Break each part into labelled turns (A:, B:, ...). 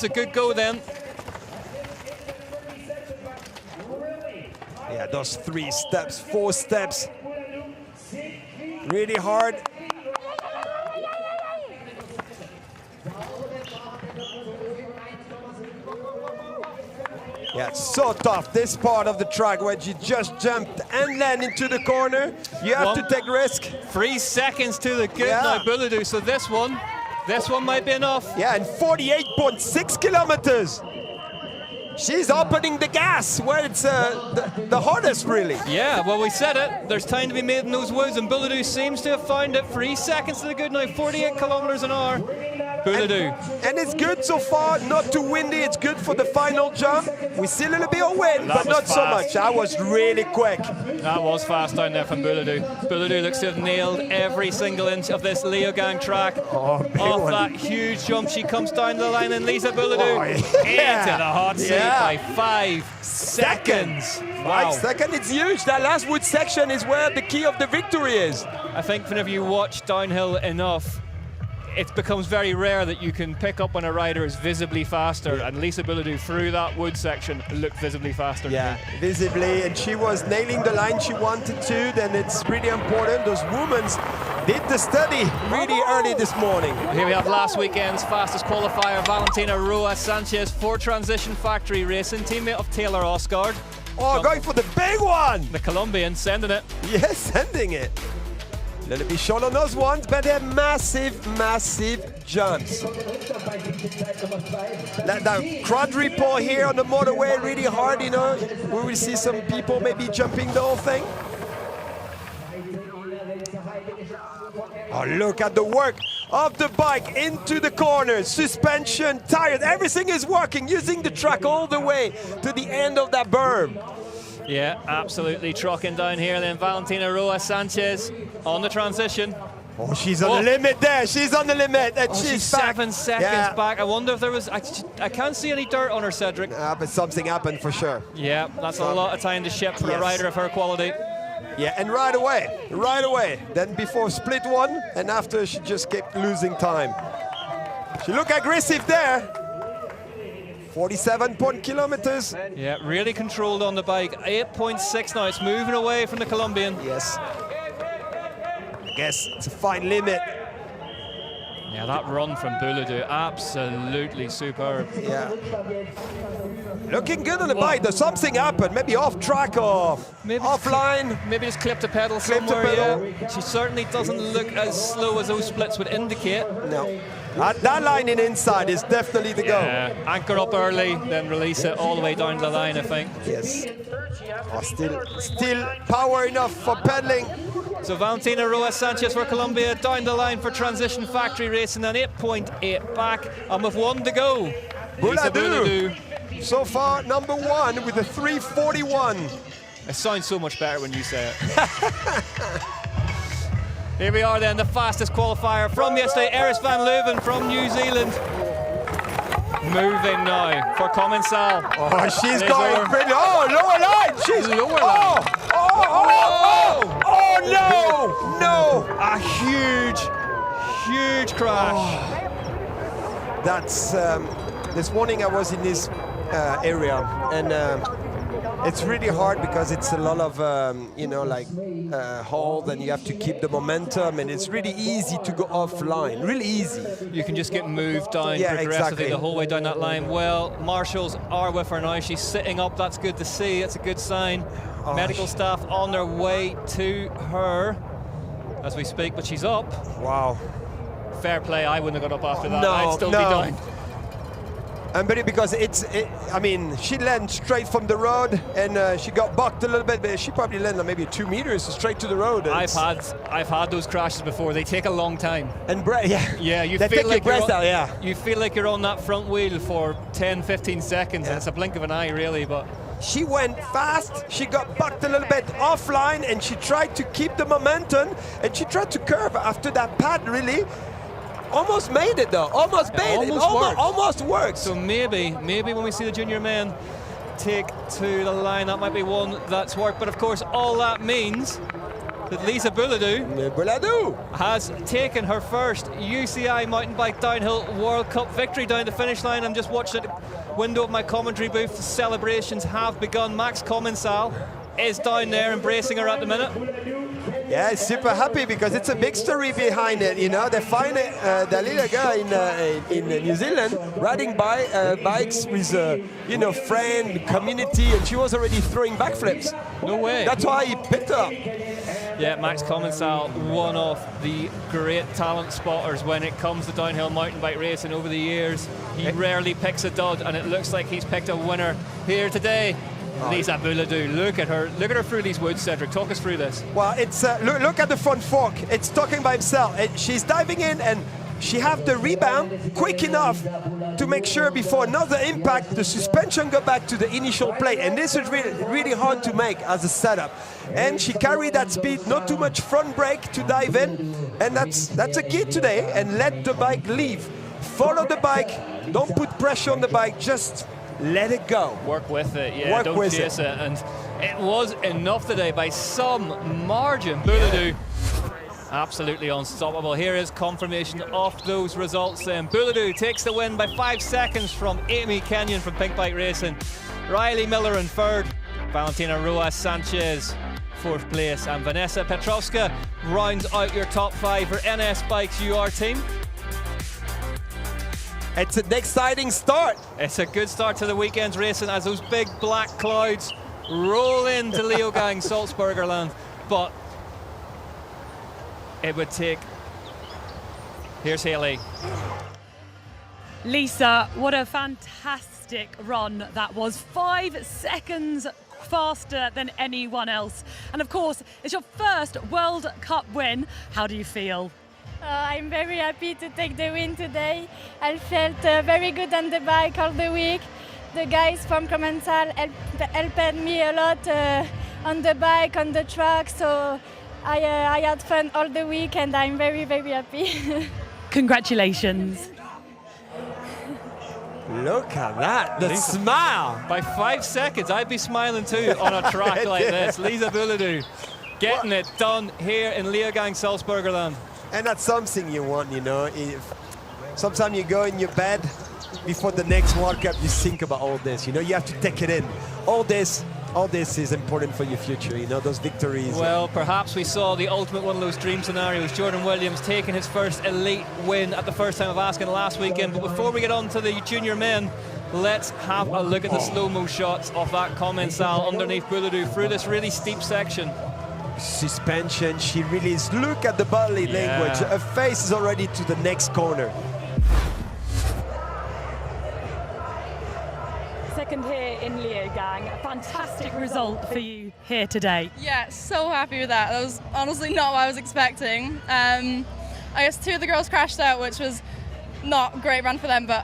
A: That's a good go then.
B: Yeah, those 3 steps, 4 steps. Really hard. Yeah, it's so tough, this part of the track where you just jumped and land into the corner. You have to take risk.
A: 3 seconds to the good now, Buladu. So this one might be enough.
B: Yeah, and 48.6 kilometers. She's opening the gas where it's the hardest, really.
A: Yeah, well, we said it. There's time to be made in those woods, and Buladu seems to have found it. 3 seconds to the good now, 48 kilometers an hour. Buladu.
B: And it's good so far, not too windy. It's good for the final jump. We see a little bit of wind, but not so much. That was really quick.
A: That was fast down there from Buladu. Buladu looks to have nailed every single inch of this Leogang track. Off that huge jump, she comes down the line, and Lisa Buladu into the hot seat by 5 seconds. Wow.
B: 5 seconds, it's huge. That last wood section is where the key of the victory is.
A: I think whenever you watch downhill enough, it becomes very rare that you can pick up when a rider is visibly faster, and Lisa Buladu through that wood section looked visibly faster.
B: Yeah, visibly, and she was nailing the line she wanted to. Then it's really important. Those women did the study really early this morning.
A: Here we have last weekend's fastest qualifier, Valentina Roa Sanchez for Transition Factory Racing, teammate of Taylor Osgard.
B: Oh, going for the big one!
A: The Colombian sending it.
B: Yes, sending it. A little bit short on those ones, but they're massive, massive jumps. That quadruple here on the motorway, really hard, you know. We will see some people maybe jumping the whole thing. Oh, look at the work of the bike into the corners, suspension, tires, everything is working, using the track all the way to the end of that berm.
A: Yeah, absolutely trucking down here. Then Valentina Roa Sanchez on the transition.
B: Oh, she's on the limit there. She's on the limit. And she's back.
A: 7 seconds back. I wonder if there was... I can't see any dirt on her, Cedric.
B: But something happened for sure.
A: Yeah, that's a lot of time to ship for a rider of her quality.
B: Yeah, and right away. Then before split one, and after she just kept losing time. She looked aggressive there. 47 kilometers.
A: Yeah, really controlled on the bike. 8.6 now. It's moving away from the Colombian.
B: Yes. I guess it's a fine limit.
A: Yeah, that run from Buladu, absolutely superb.
B: Yeah. Looking good on the bike. There's something happened. Maybe off track or offline.
A: Maybe just clipped a pedal somewhere. Yeah. She certainly doesn't look as slow as those splits would indicate.
B: No. That line in inside is definitely the go.
A: Anchor up early, then release it all the way down the line, I think.
B: Yes. Oh, still power enough for pedaling.
A: So Valentina Roa Sanchez for Colombia down the line for Transition Factory Racing, and 8.8 back, and with 1 to go.
B: Buladu. So far, number 1 with a 3:41.
A: It sounds so much better when you say it. Here we are then, the fastest qualifier from yesterday, Eris van Leuven from New Zealand. Moving now for Commensal.
B: Oh, she's going pretty. Oh, lower line. She's
A: lower line.
B: Oh, no.
A: A huge crash.
B: Oh. That's, this morning I was in this area, and it's really hard because it's a lot of, you know, like hold, and you have to keep the momentum, and it's really easy to go offline, really easy.
A: You can just get moved down progressively the whole way down that line. Well, marshals are with her now. She's sitting up. That's good to see. That's a good sign. Medical staff on their way to her as we speak, but she's up.
B: Wow.
A: Fair play. I wouldn't have got up after that.
B: No,
A: I'd still be down.
B: And because I mean, she landed straight from the road, and she got bucked a little bit, but she probably landed maybe 2 meters straight to the road.
A: I've had those crashes before. They take a long time.
B: And
A: you
B: they
A: feel like
B: your breath out,
A: you feel like you're on that front wheel for 10-15 seconds, and it's a blink of an eye, really. But
B: she went fast. She got bucked a little bit offline, and she tried to keep the momentum, and she tried to curve after that pad, really. Almost made it though. Almost worked.
A: So maybe when we see the junior men take to the line, that might be one that's worked. But of course, all that means that Lisa Bouladou has taken her first UCI mountain bike downhill World Cup victory down the finish line. I'm just watching at the window of my commentary booth. The celebrations have begun. Max Commensal is down there embracing her at the minute.
B: Yeah, super happy because it's a big story behind it. You know, they find the little girl in New Zealand riding bikes with friend, community, and she was already throwing backflips.
A: No way.
B: That's why he picked her up.
A: Yeah, Max Commensal, one of the great talent spotters when it comes to downhill mountain bike racing over the years. He rarely picks a dud, and it looks like he's picked a winner here today. Lisa Bouladou, look at her through these woods, Cedric. Talk us through this.
B: Well, it's look at the front fork. It's talking by himself. She's diving in, and she have the rebound quick enough to make sure before another impact, the suspension go back to the initial plate. And this is really hard to make as a setup. And she carried that speed, not too much front brake to dive in. And that's a key today. And let the bike leave. Follow the bike. Don't put pressure on the bike. Just let it go.
A: Work with it, yeah. Don't chase it. And it was enough today by some margin. Bouladou, absolutely unstoppable. Here is confirmation of those results then. Bouladou takes the win by 5 seconds from Amy Kenyon from Pink Bike Racing. Riley Miller in third. Valentina Roas Sanchez, fourth place. And Vanessa Petrovska rounds out your top 5 for NS Bikes UR team.
B: It's an exciting start.
A: It's a good start to the weekend's racing as those big black clouds roll into Leogang, Salzburgerland. But it would take... Here's Haley.
C: Lisa, what a fantastic run that was. 5 seconds faster than anyone else. And of course, it's your first World Cup win. How do you feel?
D: I'm very happy to take the win today. I felt very good on the bike all the week. The guys from Commensal helped me a lot on the bike, on the track, so I had fun all the week and I'm very, very happy.
C: Congratulations.
B: Look at that, the smile.
A: By 5 seconds, I'd be smiling too on a track like this. Lisa Bouladou getting it done here in Leogang, Salzburgerland.
B: And that's something you want, you know. Sometimes you go in your bed before the next World Cup, you think about all this. You know, you have to take it in. All this is important for your future, you know, those victories.
A: Well, perhaps we saw the ultimate one of those dream scenarios. Jordan Williams taking his first elite win at the first time of asking last weekend. But before we get on to the junior men, let's have a look at the slow-mo shots of that Commensal underneath Bouladou through this really steep section.
B: Suspension, she really is. Look at the body language. Her face is already to the next corner.
C: Second here in Leogang. A fantastic result for you here today.
E: Yeah, so happy with that. That was honestly not what I was expecting. I guess 2 of the girls crashed out, which was not a great run for them, but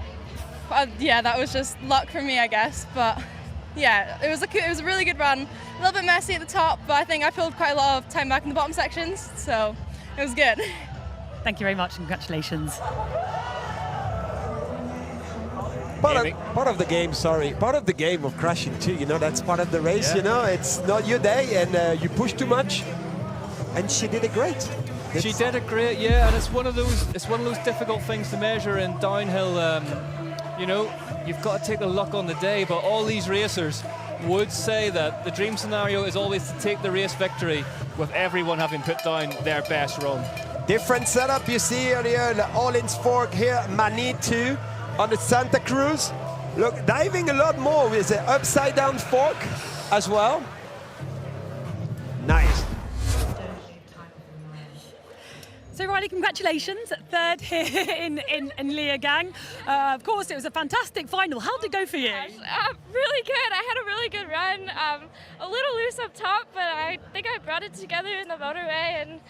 E: yeah, that was just luck for me, I guess. But yeah, it was a really good run. A little bit messy at the top, but I think I pulled quite a lot of time back in the bottom sections, so it was good.
C: Thank you very much, congratulations.
B: Part of the game, part of the game of crashing too, you know, that's part of the race, you know, it's not your day and you push too much, and she did it great.
A: She did it great, yeah, and it's one of those difficult things to measure in downhill. You know, you've got to take the luck on the day, but all these racers would say that the dream scenario is always to take the race victory with everyone having put down their best run.
B: Different setup you see earlier, the all-ins fork here, Manitou on the Santa Cruz. Look, diving a lot more with the upside down fork as well. Nice.
C: So Riley, congratulations, third here in Leogang. Of course, it was a fantastic final. How did it go for you?
D: Really good. I had a really good run. A little loose up top, but I think I brought it together in the motorway and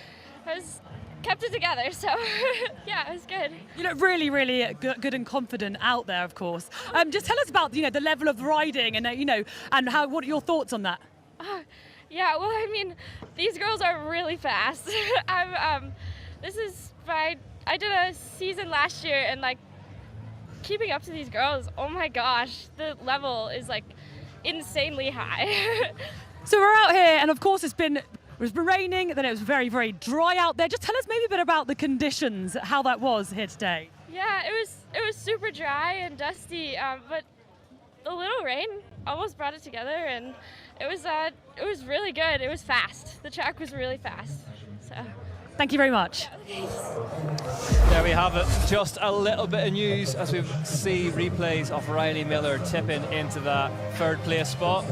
D: kept it together. So yeah, it was good.
C: You know, really, really good and confident out there, of course. Just tell us about the level of riding and and what are your thoughts on that?
D: Yeah, well, I mean, these girls are really fast. I did a season last year and like keeping up to these girls, oh my gosh, the level is like insanely high.
C: So we're out here and of course it's been It was raining, then it was very, very dry out there. Just tell us maybe a bit about the conditions, how that was here today.
F: Yeah, it was super dry and dusty, but a little rain almost brought it together, and it was really good. It was fast. The track was really fast. So.
C: Thank you very much.
A: There we have it. Just a little bit of news as we see replays of Riley Miller tipping into that third place spot.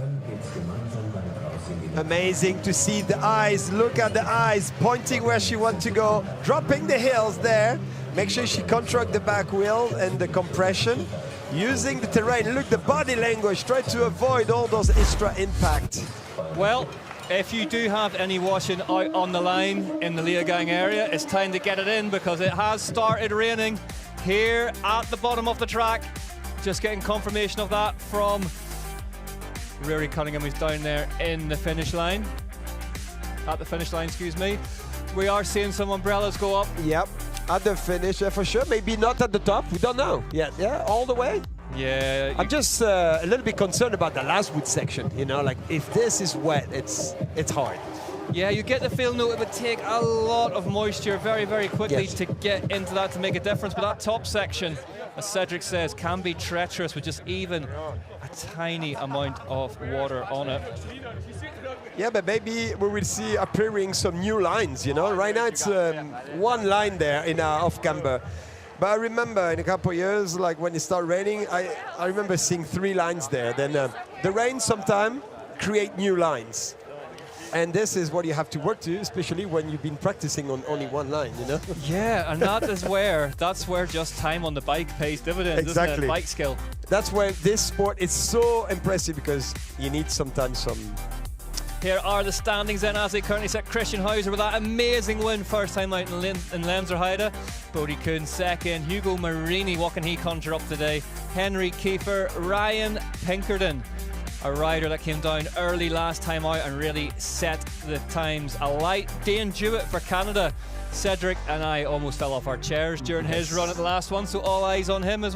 B: Amazing to see the eyes. Look at the eyes pointing where she wants to go, dropping the hills there. Make sure she contract the back wheel and the compression, using the terrain. Look, the body language, try to avoid all those extra impact.
A: Well, if you do have any washing out on the line in the Leogang area, it's time to get it in because it has started raining here at the bottom of the track. Just getting confirmation of that from Rory Cunningham, who's down there in the finish line. At the finish line, excuse me. We are seeing some umbrellas go up.
B: Yep, at the finish, for sure. Maybe not at the top, we don't know yet. Yeah, all the way.
A: Yeah.
B: I'm just a little bit concerned about the last wood section, you know, like if this is wet, it's hard.
A: Yeah, you get the feeling though it would take a lot of moisture very, very quickly to get into that to make a difference. But that top section, as Cedric says, can be treacherous with just even a tiny amount of water on it.
B: Yeah, but maybe we will see appearing some new lines, you know. Right now it's one line there in off-camber. But I remember in a couple of years, like when it started raining, I remember seeing 3 lines there. Then the rain sometimes create new lines. And this is what you have to work to, especially when you've been practicing on only one line, you know?
A: Yeah, and that's where just time on the bike pays dividends,
B: exactly.
A: Isn't it? Bike skill.
B: That's where this sport is so impressive because you need sometimes some...
A: Here are the standings then as they currently set. Christian Hauser with that amazing win, first time out in Lenzerheide. Bodie Kuhn second. Hugo Marini, what can he conjure up today? Henry Kiefer, Ryan Pinkerton, a rider that came down early last time out and really set the times alight. Dane Jewett for Canada. Cedric and I almost fell off our chairs during his run at the last one, so all eyes on him as well.